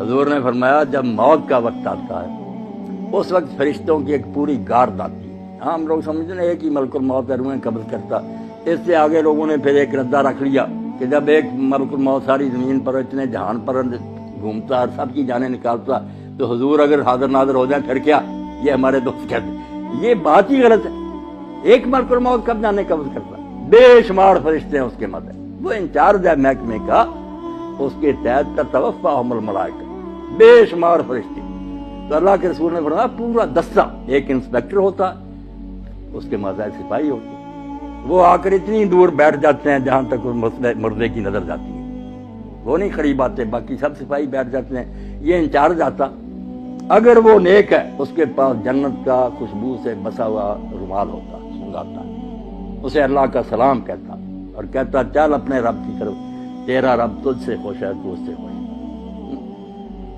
حضور نے فرمایا جب موت کا وقت آتا ہے اس وقت فرشتوں کی ایک پوری گارد آتی ہے. ہم لوگ سمجھتے ہیں ایک ہی ملک الموت ہے روحیں قبض کرتا. اس سے آگے لوگوں نے پھر ایک ردہ رکھ لیا کہ جب ایک ملک الموت ساری زمین پر اتنے جہان پر گھومتا اور سب کی جانیں نکالتا تو حضور اگر حاضر ناظر ہو جائیں پھر کیا؟ یہ ہمارے دوست کہتے ہیں یہ بات ہی غلط ہے. ایک ملک الموت کب جانے قبض کرتا؟ بے شمار فرشتے ہیں اس کے مدد. وہ انچارج ہے محکمے کا، اس کے تحت تتوفاہم الملائکہ، بے شمار فرشتے. تو اللہ کے رسول نے فرمایا پورا دستہ، ایک انسپیکٹر ہوتا اس کے ماتحت سپاہی ہوتے، وہ آ کر اتنی دور بیٹھ جاتے ہیں جہاں تک مردے کی نظر جاتی ہے. وہ نہیں قریب آتے، باقی سب سپاہی بیٹھ جاتے ہیں. یہ انچارج آتا، اگر وہ نیک ہے اس کے پاس جنت کا خوشبو سے بسا ہوا رومال ہوتا، سنگاتا، اسے اللہ کا سلام کہتا اور کہتا چل اپنے رب کی طرف، تیرا رب تجھ سے خوش ہے، تو اس سے خوش ہے.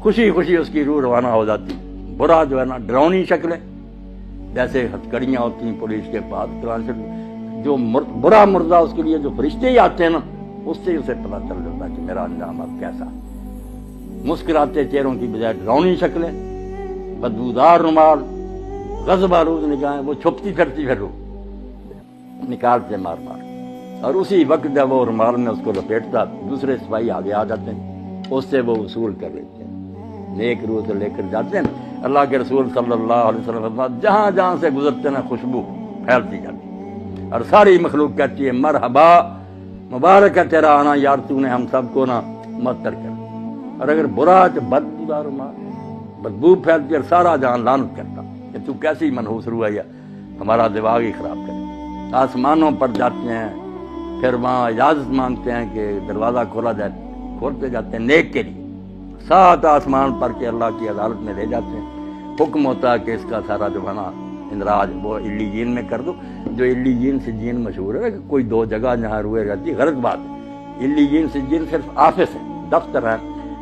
خوشی خوشی اس کی روح روانہ ہو جاتی. برا جو ہے نا ڈراؤنی شکلیں جیسے ہتھکڑیاں ہوتی ہیں پولیس کے پاس، جو برا مردہ اس کے لیے جو فرشتے ہی آتے ہیں نا اس سے اسے پتہ چل جاتا کہ میرا انجام اب کیسا. مسکراتے چہروں کی بجائے ڈراؤنی شکلیں، بدبودار رومال، غضب آلود نگاہیں، وہ چھپتی پھرتی پھر روح نکالتے مار مار. اور اسی وقت جب وہ رومال میں اس کو لپیٹتا دوسرے سپاہی آگے آ جاتے ہیں، اس سے وہ وصول کر لیتے ہیں، نیک روح سے لے کر جاتے ہیں. اللہ کے رسول صلی اللہ علیہ وسلم جہاں جہاں سے گزرتے ہیں خوشبو پھیلتی جاتی اور ساری مخلوق کہتی ہے مرحبا، مبارک ہے تیرا آنا یار، تو نے ہم سب کو نا معطر کر. اور اگر برا تو بدبودار رومال، بدبو پھیلتی اور سارا جہان لعنت کرتا کہ تو کیسی منحوس روح ہے، ہمارا دماغ ہی خراب کرے. آسمانوں پر جاتے ہیں، پھر وہاں اجازت مانگتے ہیں کہ دروازہ کھولا جائے، کھولتے جاتے ہیں نیک کے لیے. 7 آسمان پر کے اللہ کی عدالت میں لے جاتے ہیں. حکم ہوتا ہے کہ اس کا سارا جو ہے نا اندراج وہ علیین میں کر دو. جو علیین سجین مشہور ہے کہ کوئی 2 جگہ جہاں روئے رہتی، غلط بات ہے. علیین سجین صرف آفس ہے، دفتر ہے،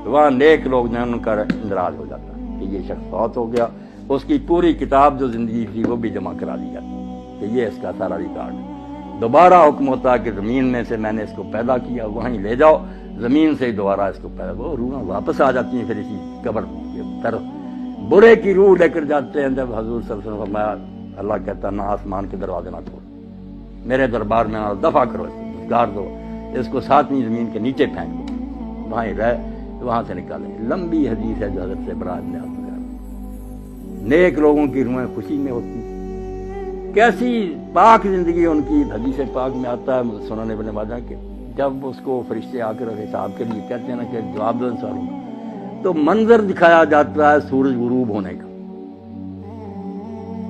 وہاں نیک لوگ جو ہیں ان کا اندراج ہو جاتا ہے کہ یہ شخص فوت ہو گیا. اس کی پوری کتاب جو زندگی تھی وہ بھی جمع کرا دی جاتی کہ یہ اس کا سارا ریکارڈ ہے. دوبارہ حکم ہوتا ہے کہ زمین میں سے میں نے اس کو پیدا کیا، وہیں لے جاؤ، زمین سے ہی دوبارہ اس کو پیدا. وہ روحیں واپس آ جاتی ہیں پھر اسی قبر کی طرف. برے کی روح لے کر جاتے ہیں. جب حضور صلی اللہ علیہ وسلم فرمایا، اللہ کہتا نہ آسمان کے دروازے نہ کھول، میرے دربار میں نہ دفع کرو، اس کو گار دو، اس کو 7ویں زمین کے نیچے پھینک دو، وہاں ہی رہ، وہاں سے نکالیں. لمبی حدیث ہے جو حضرت سے برا ابن عباس. نیک لوگوں کی روحیں خوشی میں ہوتی، کیسی پاک زندگی ان کی. حدیث پاک میں آتا ہے سنن ابن ماجہ کہ جب اس کو فرشتے آ کر حساب کے لیے کہتے ہیں نا کہ جواب دو ان سوالوں کا، تو منظر دکھایا جاتا ہے سورج غروب ہونے کا.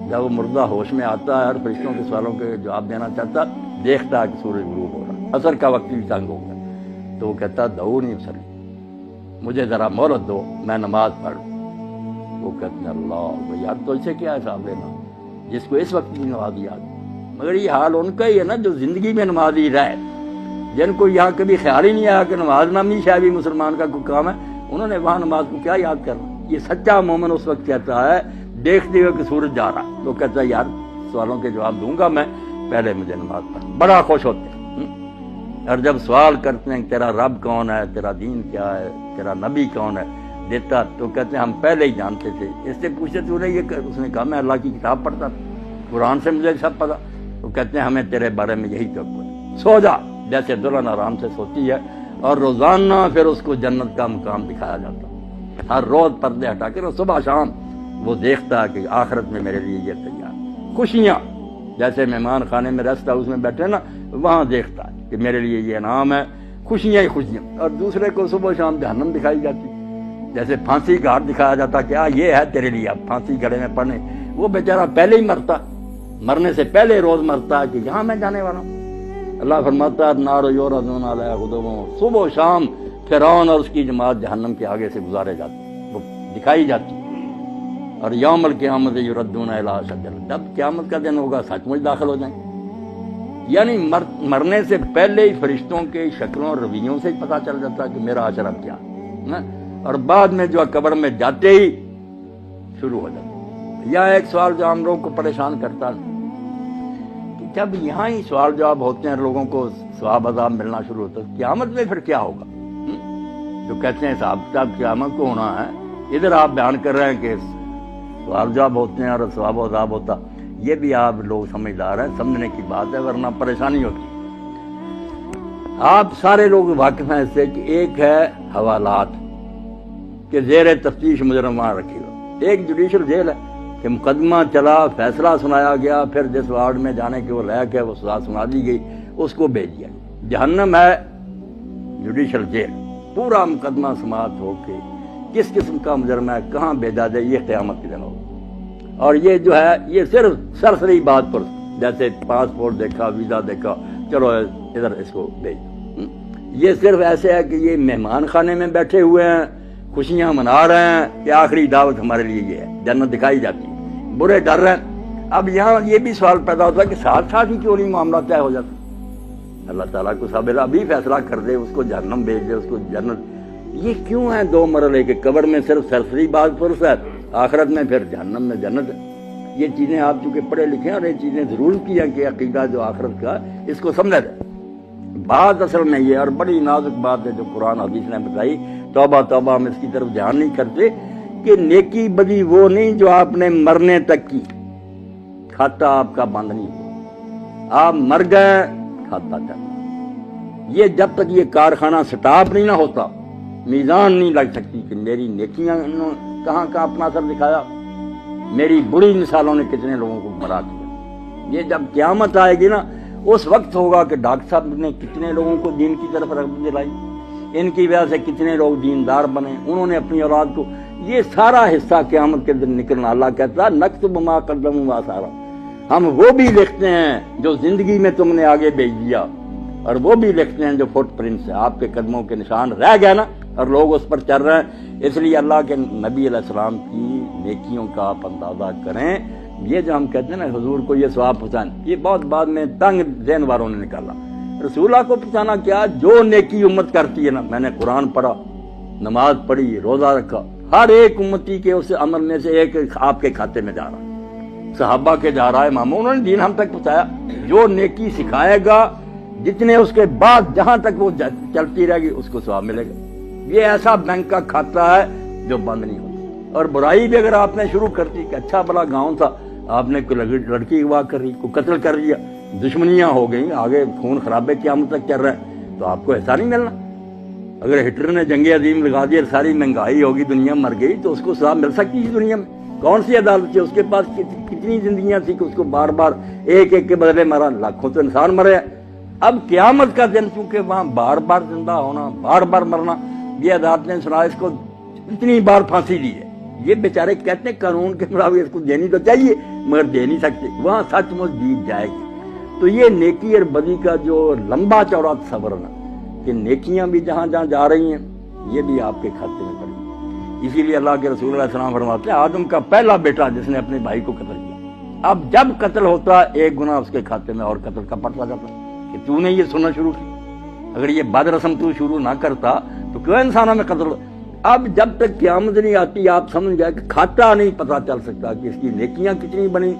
جب وہ مردہ ہوش میں آتا ہے اور فرشتوں کے سوالوں کے جواب دینا چاہتا، دیکھتا ہے کہ سورج غروب ہو رہا، عصر کا وقت بھی تنگ ہو گیا، تو وہ کہتا دعونی اصلی، مجھے ذرا مہلت دو میں نماز پڑھ. وہ کہتے ہیں اللہ یار تو اسے کیا حساب لینا جس کو اس وقت بھی نماز یاد. مگر یہ حال ان کا ہی ہے نا جو زندگی میں نمازی رہے، جن کو یہاں کبھی خیال ہی نہیں آیا کہ نماز نامی شاید بھی مسلمان کا کوئی کام ہے، انہوں نے وہاں نماز کو کیا یاد کرنا. یہ سچا مومن اس وقت کہتا ہے دیکھتے ہوئے کہ سورج جا رہا، تو کہتا ہے یار سوالوں کے جواب دوں گا میں، پہلے مجھے نماز پڑھ. بڑا خوش ہوتے ہیں. اور جب سوال کرتے ہیں تیرا رب کون ہے، تیرا دین کیا ہے، تیرا نبی کون ہے، دیتا تو کہتے ہیں ہم پہلے ہی جانتے تھے. اس سے پوچھتے تو نے یہ، اس نے کہا میں اللہ کی کتاب پڑھتا تھا، قرآن سے مجھے سب پتا. تو کہتے ہیں ہمیں تیرے بارے میں یہی توقع ہے، سو جا. جیسے دلہن آرام سے سوتی ہے اور روزانہ پھر اس کو جنت کا مقام دکھایا جاتا، ہر روز پردے ہٹا کے صبح شام وہ دیکھتا ہے کہ آخرت میں میرے لیے یہ تیار. خوشیاں جیسے مہمان خانے میں ریسٹ ہاؤس میں بیٹھے نا، وہاں دیکھتا ہے کہ میرے لیے یہ انعام ہے، خوشیاں ہی خوشیاں. اور دوسرے کو صبح شام جہنم دکھائی جاتی، جیسے پھانسی گھاٹ دکھایا جاتا کہ یہ ہے تیرے لیے، اب پھانسی گھڑے میں پڑنے. وہ بیچارہ پہلے ہی مرتا، مرنے سے پہلے روز مرتا کہ یہاں میں جانے والا ہوں. اللہ فرماتا ہے نار یعرضون علیہا غدوا، صبح و شام فرعون اور اس کی جماعت جہنم کے آگے سے گزارے جاتے، وہ دکھائی جاتی. اور یوم القیامت یردون الی اشد، جب قیامت کا دن ہوگا سچ مچ داخل ہو جائیں. یعنی مرنے سے پہلے ہی فرشتوں کے شکلوں اور رویوں سے پتہ چل جاتا کہ میرا حشر اب کیا ہے. اور بعد میں جو قبر میں جاتے ہی شروع ہو جاتا. یا ایک سوال جو ہم لوگوں کو پریشان کرتا ہے کہ جب یہاں ہی سوال جواب ہوتے ہیں، لوگوں کو ثواب عذاب ملنا شروع ہوتا ہے، قیامت میں پھر کیا ہوگا؟ جو کہتے ہیں حساب کتاب قیامت کو ہونا ہے، ادھر آپ بیان کر رہے ہیں کہ سوال جواب ہوتے ہیں اور ثواب و عذاب ہوتا، یہ بھی آپ لوگ سمجھدار ہیں، سمجھنے کی بات ہے، ورنہ پریشانی ہوتی ہے۔ آپ سارے لوگ واقف ہیں اس سے کہ ایک ہے حوالات کہ زیر تفتیش مجرم وہاں رکھے گا، ایک جوڈیشل جیل ہے کہ مقدمہ چلا، فیصلہ سنایا گیا، پھر جس وارڈ میں جانے کے وہ لائق ہے وہ سزا سنا دی گئی، اس کو بھیج دیا۔ جہنم ہے جوڈیشل جیل، پورا مقدمہ سماعت ہو کے کس قسم کا مجرم ہے کہاں بھیجا جائے، یہ قیامت کے دن ہوگا۔ اور یہ جو ہے یہ صرف سرسری بات پر، جیسے پاسپورٹ دیکھا، ویزا دیکھا، چلو ادھر اس کو بھیج دو، یہ صرف ایسے ہے کہ یہ مہمان خانے میں بیٹھے ہوئے ہیں، خوشیاں منا رہے ہیں کہ آخری دعوت ہمارے لیے یہ ہے، جنت دکھائی جاتی ہے، برے ڈر رہے ہیں۔ اب یہاں یہ بھی سوال پیدا ہوتا ہے کہ ساتھ ساتھ ہی کیوں نہیں معاملہ طے ہو جاتا؟ اللہ تعالیٰ کو صبر ابھی فیصلہ کر دے، اس کو جہنم بھیج دے، اس کو جنت۔ یہ کیوں ہے دو مرحلے کے؟ قبر میں صرف سرسری بات پرس ہے، آخرت میں پھر جہنم میں جنت ہے۔ یہ چیزیں آپ چونکہ پڑھے لکھے ہیں اور یہ چیزیں ضرور کی ہیں کہ عقیدہ جو آخرت کا اس کو سمجھا جائے۔ بات اصل میں یہ، اور بڑی نازک بات ہے جو قرآن حدیث نے بتائی، توبہ توبہ ہم اس کی طرف دھیان نہیں کرتے کہ نیکی بدی وہ نہیں جو آپ نے مرنے تک کی، کھاتا آپ کا بند نہیں ہوا، آپ مر گئے کھاتا چل، یہ جب تک یہ کارخانہ سٹاپ نہیں نہ ہوتا، میزان نہیں لگ سکتی کہ میری نیکیاں کہاں کا اپنا اثر دکھایا، میری بری مثالوں نے کتنے لوگوں کو مرا دیا۔ یہ جب قیامت آئے گی نا، اس وقت ہوگا کہ ڈاکٹر صاحب نے کتنے لوگوں کو دین کی طرف رغبت دلائی، ان کی وجہ سے کتنے لوگ دیندار بنے، انہوں نے اپنی اولاد کو، یہ سارا حصہ قیامت کے دن نکلنا۔ اللہ کہتا ہے نکتب ما قدموا وآثارا، ہم وہ بھی لکھتے ہیں جو زندگی میں تم نے آگے بھیج دیا، اور وہ بھی لکھتے ہیں جو فٹ پرنٹس ہے، آپ کے قدموں کے نشان رہ گئے نا، اور لوگ اس پر چل رہے ہیں۔ اس لیے اللہ کے نبی علیہ السلام کی نیکیوں کا آپ اندازہ کریں۔ یہ جو ہم کہتے ہیں نا حضور کو یہ ثواب پہنچانا، یہ بہت بعد میں تنگ ذہن والوں نے نکالا۔ رسول اللہ کو پہنچانا کیا؟ جو نیکی امت کرتی ہے نا، میں نے قرآن پڑھا، نماز پڑھی، روزہ رکھا، ہر ایک امتی کے اس عمل میں سے ایک آپ کے کھاتے میں جا رہا، صحابہ کے جا رہا ہے، اماموں انہوں نے دین ہم تک پہنچایا۔ جو نیکی سکھائے گا، جتنے اس کے بعد جہاں تک وہ چلتی رہے گی اس کو ثواب ملے گا۔ یہ ایسا بینک کا کھاتا ہے جو بند نہیں ہوتا۔ اور برائی بھی اگر آپ نے شروع کر دی کہ اچھا بڑا گاؤں تھا، آپ نے کوئی لڑکی اغوا کر رہی، کوئی قتل کر دیا، دشمنیاں ہو گئیں، آگے خون خرابے قیامت تک چل رہے ہیں، تو آپ کو حصہ نہیں ملنا۔ اگر ہٹلر نے جنگ عظیم لگا دی اور ساری مہنگائی ہوگی، دنیا مر گئی، تو اس کو سزا مل سکتی ہے دنیا میں؟ کون سی عدالت تھی؟ اس کے پاس کتنی زندگیاں تھی کہ اس کو بار بار ایک ایک کے بدلے مارا، لاکھوں تو انسان مرے ہیں۔ اب قیامت کا دن چونکہ وہاں بار بار زندہ ہونا، بار بار مرنا، یہ عدالت نے سنا اس کو اتنی بار پھانسی دی ہے۔ یہ بیچارے کہتے ہیں قانون کے مطابق اس کو دینی تو چاہیے مگر دے نہیں سکتے، وہاں سچ مچ جیت جائے گی۔ تو یہ نیکی اور بدی کا جو لمبا چوڑا تصور نا کہ نیکیاں بھی جہاں جہاں جا رہی ہیں یہ بھی آپ کے کھاتے میں پڑی۔ اسی لیے اللہ کے رسول علیہ السلام فرماتے ہیں آدم کا پہلا بیٹا جس نے اپنے بھائی کو قتل کیا، اب جب قتل ہوتا ایک گناہ اس کے کھاتے میں اور قتل کا پڑتا جاتا کہ تو نے یہ سننا شروع کی۔ اگر یہ بد رسم تو شروع نہ کرتا تو کیوں انسانوں میں قتل؟ اب جب تک قیامت نہیں آتی آپ سمجھ جائے کہ کھاتا نہیں پتہ چل سکتا کہ اس کی نیکیاں کتنی بنی،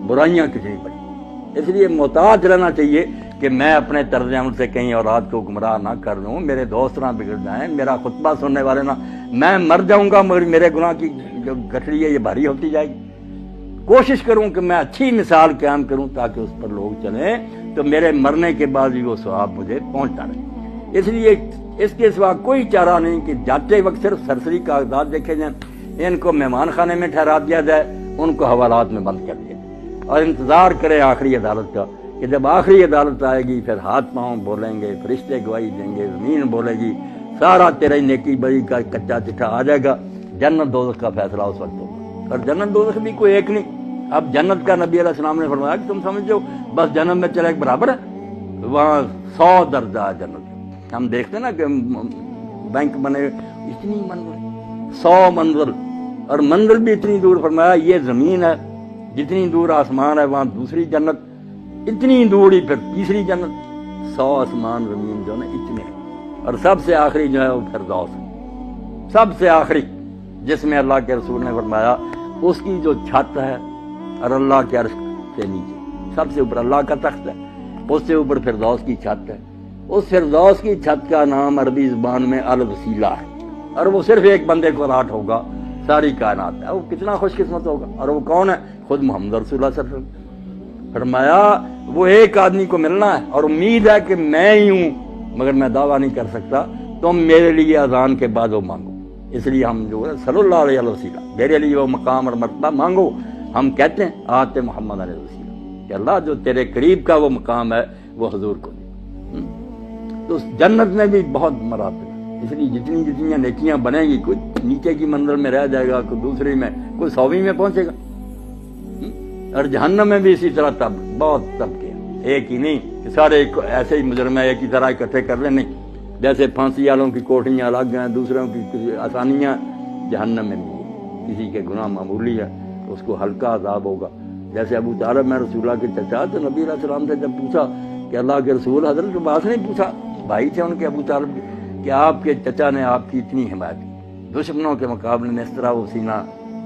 برائیاں کتنی بنی۔ اس لیے محتاط رہنا چاہیے کہ میں اپنے طرز عمل سے کہیں اولاد کو گمراہ نہ کر لوں، میرے دوست نہ بگڑ جائیں، میرا خطبہ سننے والے نہ، میں مر جاؤں گا مگر میرے گناہ کی جو گٹھڑی ہے یہ بھاری ہوتی جائے گی۔ کوشش کروں کہ میں اچھی مثال قائم کروں تاکہ اس پر لوگ چلیں، تو میرے مرنے کے بعد بھی وہ ثواب مجھے پہنچتا رہے۔ اس لیے اس کے سوا کوئی چارہ نہیں کہ جاتے وقت صرف سرسری کاغذات دیکھے جائیں، ان کو مہمان خانے میں ٹھہرا دیا جائے، ان کو حوالات میں بند کر دیا جائے، اور انتظار کرے آخری عدالت کا کہ جب آخری عدالت آئے گی پھر ہاتھ پاؤں بولیں گے، فرشتے گواہی دیں گے، زمین بولے گی، سارا تیرے نیکی بری کا کچا چٹھا آ جائے گا، جنت دوزخ کا فیصلہ اس وقت ہوگا۔ اور جنت دوزخ بھی کوئی ایک نہیں، اب جنت کا نبی علیہ السلام نے فرمایا کہ تم سمجھو بس جنت میں چلے ایک برابر ہے، وہاں 100 درجہ جنت۔ ہم دیکھتے ہیں نا کہ بینک بنے اتنی منزل، 100 منزل، اور منزل بھی اتنی دور، فرمایا یہ زمین ہے جتنی دور آسمان ہے وہاں دوسری جنت، اتنی دور ہی پھر تیسری جنت، 100 آسمان زمین جو ہے اتنے ہیں۔ اور سب سے آخری جو ہے وہ فردوس ہے، سب سے آخری، جس میں اللہ کے رسول نے فرمایا اس کی جو چھت ہے اور اللہ کے عرش سے نیچے سب سے اوپر اللہ کا تخت ہے، اس سے اوپر فردوس کی چھت ہے۔ اس فردوس کی چھت کا نام عربی زبان میں الوسیلہ ہے۔ اور وہ صرف ایک بندے کو الاٹ ہوگا ساری کائنات ہے، وہ کتنا خوش قسمت ہوگا، اور وہ کون ہے؟ خود محمد رسول اللہ صلی اللہ علیہ وسلم۔ فرمایا وہ ایک آدمی کو ملنا ہے اور امید ہے کہ میں ہی ہوں، مگر میں دعویٰ نہیں کر سکتا، تم میرے لیے اذان کے بعد وہ مانگو۔ اس لیے ہم جو ہے صلی اللہ علیہ وسلم میرے لیے وہ مقام اور مرتبہ مانگو، ہم کہتے ہیں آتے محمد علیہ وسلم کہ اللہ جو تیرے قریب کا وہ مقام ہے وہ حضور کو دے۔ تو اس جنت میں بھی بہت مراتب ہے، اس لیے جتنی جتنی نیکیاں بنیں گی، کوئی نیچے کی منزل میں رہ جائے گا، کوئی دوسری میں، کوئی 100ویں میں پہنچے گا، اور جہنم میں بھی اسی طرح بہت طبقے ہیں، ایک ہی نہیں کہ سارے ایسے ہی مجرم ایک ہی طرح اکٹھے کر لیں، نہیں، جیسے پھانسی والوں کی کوٹھیاں الگ ہیں، دوسروں کی آسانیاں، جہنم میں بھی کسی کے گناہ معمولی ہے اس کو ہلکا عذاب ہوگا۔ جیسے ابو طالب میں رسول اللہ کے چچا تو نبی علیہ السلام سے جب پوچھا کہ اللہ کے رسول، حضرت عباس نے پوچھا، بھائی تھے ان کے ابو طالب کے، کہ آپ کے چچا نے آپ کی اتنی حمایت کی، دشمنوں کے مقابلے میں اس طرح وہ سینہ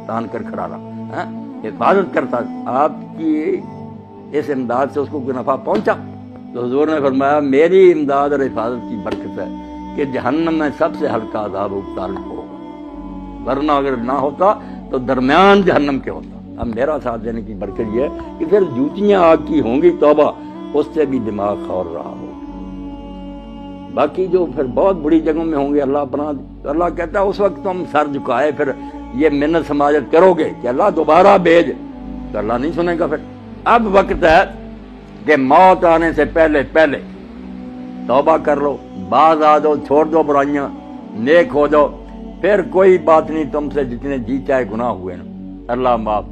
تان کر کھڑا رہا، حفاظت کرتا، آپ کی اس امداد سے اس کو کوئی نفع پہنچا؟ تو حضور نے فرمایا میری امداد اور حفاظت کی برکت ہے کہ جہنم میں سب سے ہلکا عذاب ابو طالب کو ہوگا، ورنہ اگر نہ ہوتا تو درمیان جہنم کے ہوتا۔ اب میرا ساتھ دینے کی برکت یہ ہے کہ پھر جوتیاں آگ کی ہوں گی، توبہ، اس سے بھی دماغ خور رہا ہوگا۔ باقی جو پھر بہت بڑی جگہوں میں ہوں گے، اللہ پناہ، اللہ کہتا ہے اس وقت تم سر جھکائے پھر یہ منت سماجت کرو گے کہ اللہ دوبارہ بھیج، تو اللہ نہیں سنے گا۔ پھر اب وقت ہے کہ موت آنے سے پہلے پہلے توبہ کر لو، باز آ جاؤ، چھوڑ دو برائیاں، نیک ہو جاؤ، پھر کوئی بات نہیں، تم سے جتنے جی چاہے گناہ ہوئے نا اللہ معاف